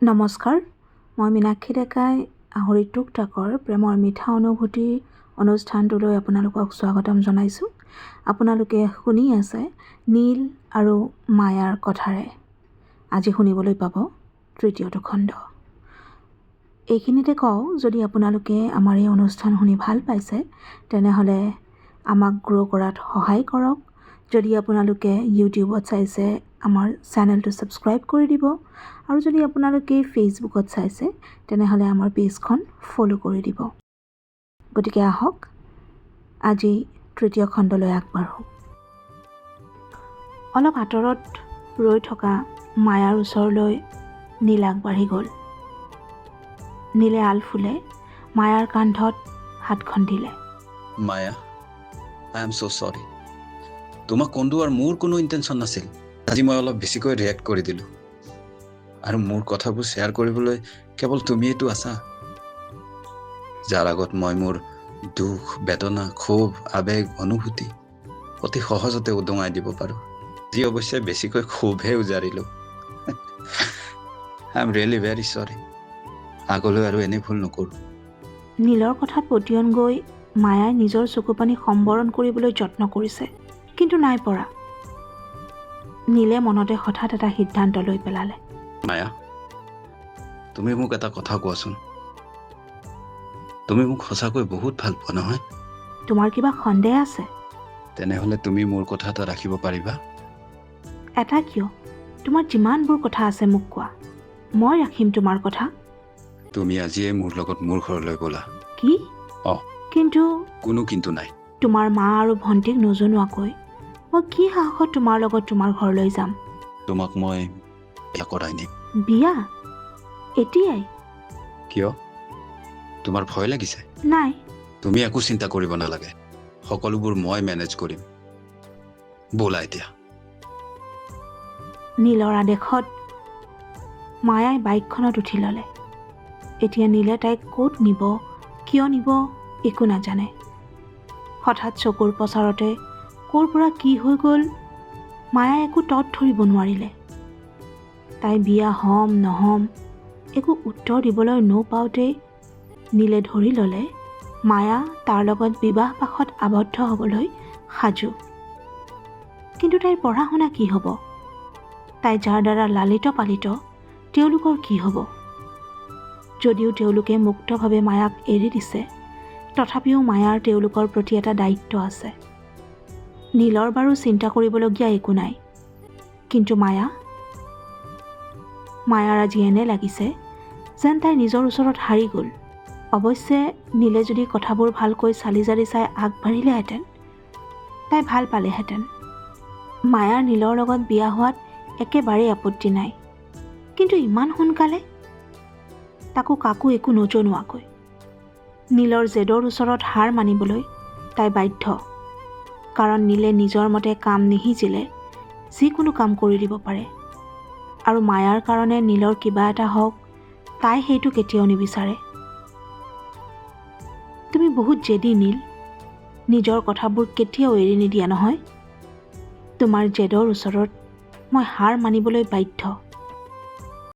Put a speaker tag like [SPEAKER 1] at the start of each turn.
[SPEAKER 1] নমস্কাৰ, মই মীনাক্ষী ডেকাই আহৰি টুকটাকৰ প্ৰেমৰ মিঠা অনুভূতিৰ অনুষ্ঠানটোলৈ আপোনালোকক স্বাগতম জনাইছোঁ। আপোনালোকে শুনি আছে নীল আৰু মায়াৰ কথাৰে। আজি শুনিবলৈ পাব তৃতীয়টো খণ্ড। এইখিনিতে কওঁ, যদি আপোনালোকে আমাৰ এই অনুষ্ঠান শুনি ভাল পাইছে তেনেহ'লে আমাক গ্ৰ' কৰাত সহায় কৰক। যদি আপোনালোকে ইউটিউবত চাইছে আমাৰ চেনেলটো ছাবস্ক্ৰাইব কৰি দিব, আৰু যদি আপোনালোকে ফেচবুকত চাইছে তেনেহ'লে আমাৰ পেজখন ফ'ল' কৰি দিব। গতিকে আহক আজি তৃতীয় খণ্ডলৈ আগবাঢ়োঁ। অলপ আঁতৰত ৰৈ থকা মায়াৰ ওচৰলৈ নীল আগবাঢ়ি গ'ল। নীলে আলফুলে মায়াৰ কান্ধত হাতখন দিলে।
[SPEAKER 2] মায়া, আই এম ছ' চৰি। তোমাক কন্দোৱাৰ মোৰ কোনো ইণ্টেনশ্যন নাছিল। আজি মই অলপ বেছিকৈ ৰিয়েক্ট কৰি দিলোঁ, আৰু মোৰ কথাবোৰ শ্বেয়াৰ কৰিবলৈ কেৱল তুমিয়েইতো আছা, যাৰ আগত মই মোৰ দুখ, বেদনা, ক্ষোভ, আৱেগ, অনুভূতি অতি সহজতে উদঙাই দিব পাৰোঁ। যি অৱশ্যে বেছিকৈ ক্ষোভহে উজাৰিলোঁ। আই এম ৰিয়েলি ভেৰি চৰি। আগলৈ আৰু এনে ভুল নকৰোঁ।
[SPEAKER 1] নীলৰ কথাত পতিয়ন গৈ মায়াই নিজৰ চকুপানী সম্বৰণ কৰিবলৈ যত্ন কৰিছে, কিন্তু নাই পৰা। নীলে মনতে হঠাৎ এটা সিদ্ধান্ত লৈ পেলালে।
[SPEAKER 2] মায়া, তুমি মোক এটা কথা কোৱাচোন। তুমি মোক সঁচাকৈ বহুত ভাল পোৱা নহয়?
[SPEAKER 1] তোমাৰ কিবা সন্দেহ আছে?
[SPEAKER 2] তেনেহ'লে তুমি মোৰ কথা এটা ৰাখিব পাৰিবা?
[SPEAKER 1] এটা কিয়? তোমাৰ যিমানবোৰ কথা আছে মোক কোৱা, মই ৰাখিম তোমাৰ কথা।
[SPEAKER 2] তুমি আজিয়ে মোৰ লগত মোৰ ঘৰলৈ ব'লা।
[SPEAKER 1] কি? কিন্তু
[SPEAKER 2] কোনো কিন্তু নাই।
[SPEAKER 1] তোমাৰ মা আৰু ভণ্টিক নজনোৱাকৈ মই কি সাহসত তোমাৰ লগত তোমাৰ ঘৰলৈ যাম?
[SPEAKER 2] তোমাক মই বিয়া কৰাই নিম।
[SPEAKER 1] বিয়া? এতিয়াই?
[SPEAKER 2] কিয়? তোমাৰ ভয় লাগিছে?
[SPEAKER 1] নাই।
[SPEAKER 2] তুমি একো চিন্তা কৰিব নালাগে, সকলোবোৰ মই মেনেজ কৰিম। ব'লা এতিয়া।
[SPEAKER 1] নীলৰ আদেশত মায়াই বাইকখনত উঠি ল'লে। এতিয়া নীলে তাইক ক'ত নিব, কিয় নিব একো নাজানে। হঠাৎ চকুৰ পচাৰতে ক'ৰ পৰা কি হৈ গ'ল মায়াই একো তত ধৰিব নোৱাৰিলে। তাই বিয়া হ'ম নহ'ম একো উত্তৰ দিবলৈ নপাওঁতেই নীলে ধৰি ল'লে মায়া তাৰ লগত বিবাহ পাশত আবদ্ধ হ'বলৈ সাজু। কিন্তু তাইৰ পঢ়া শুনা কি হ'ব? তাই যাৰ দ্বাৰা লালিত পালিত, তেওঁলোকৰ কি হ'ব? যদিও তেওঁলোকে মুক্তভাৱে মায়াক এৰি দিছে, তথাপিও মায়াৰ তেওঁলোকৰ প্ৰতি এটা দায়িত্ব আছে। নীলৰ বাৰু চিন্তা কৰিবলগীয়া একো নাই, কিন্তু মায়াৰ আজি এনে লাগিছে যেন তাই নিজৰ ওচৰত হাৰি গ'ল। অৱশ্যে নীলে যদি কথাবোৰ ভালকৈ চালি জাৰি চাই আগবাঢ়িলেহেঁতেন তাই ভাল পালেহেঁতেন। মায়াৰ নীলৰ লগত বিয়া হোৱাত একেবাৰেই আপত্তি নাই, কিন্তু ইমান সোনকালে, তাকো কাকো একো নজনোৱাকৈ। নীলৰ জেদৰ ওচৰত হাৰ মানিবলৈ তাই বাধ্য, কাৰণ নীলে নিজৰ মতে কাম নিসিজিলে যিকোনো কাম কৰি দিব পাৰে, আৰু মায়াৰ কাৰণে নীলৰ কিবা এটা হওক তাই সেইটো কেতিয়াও নিবিচাৰে। তুমি বহুত জেদী নীল, নিজৰ কথাবোৰ কেতিয়াও এৰি নিদিয়া নহয়। তোমাৰ জেদৰ ওচৰত মই হাৰ মানিবলৈ বাধ্য।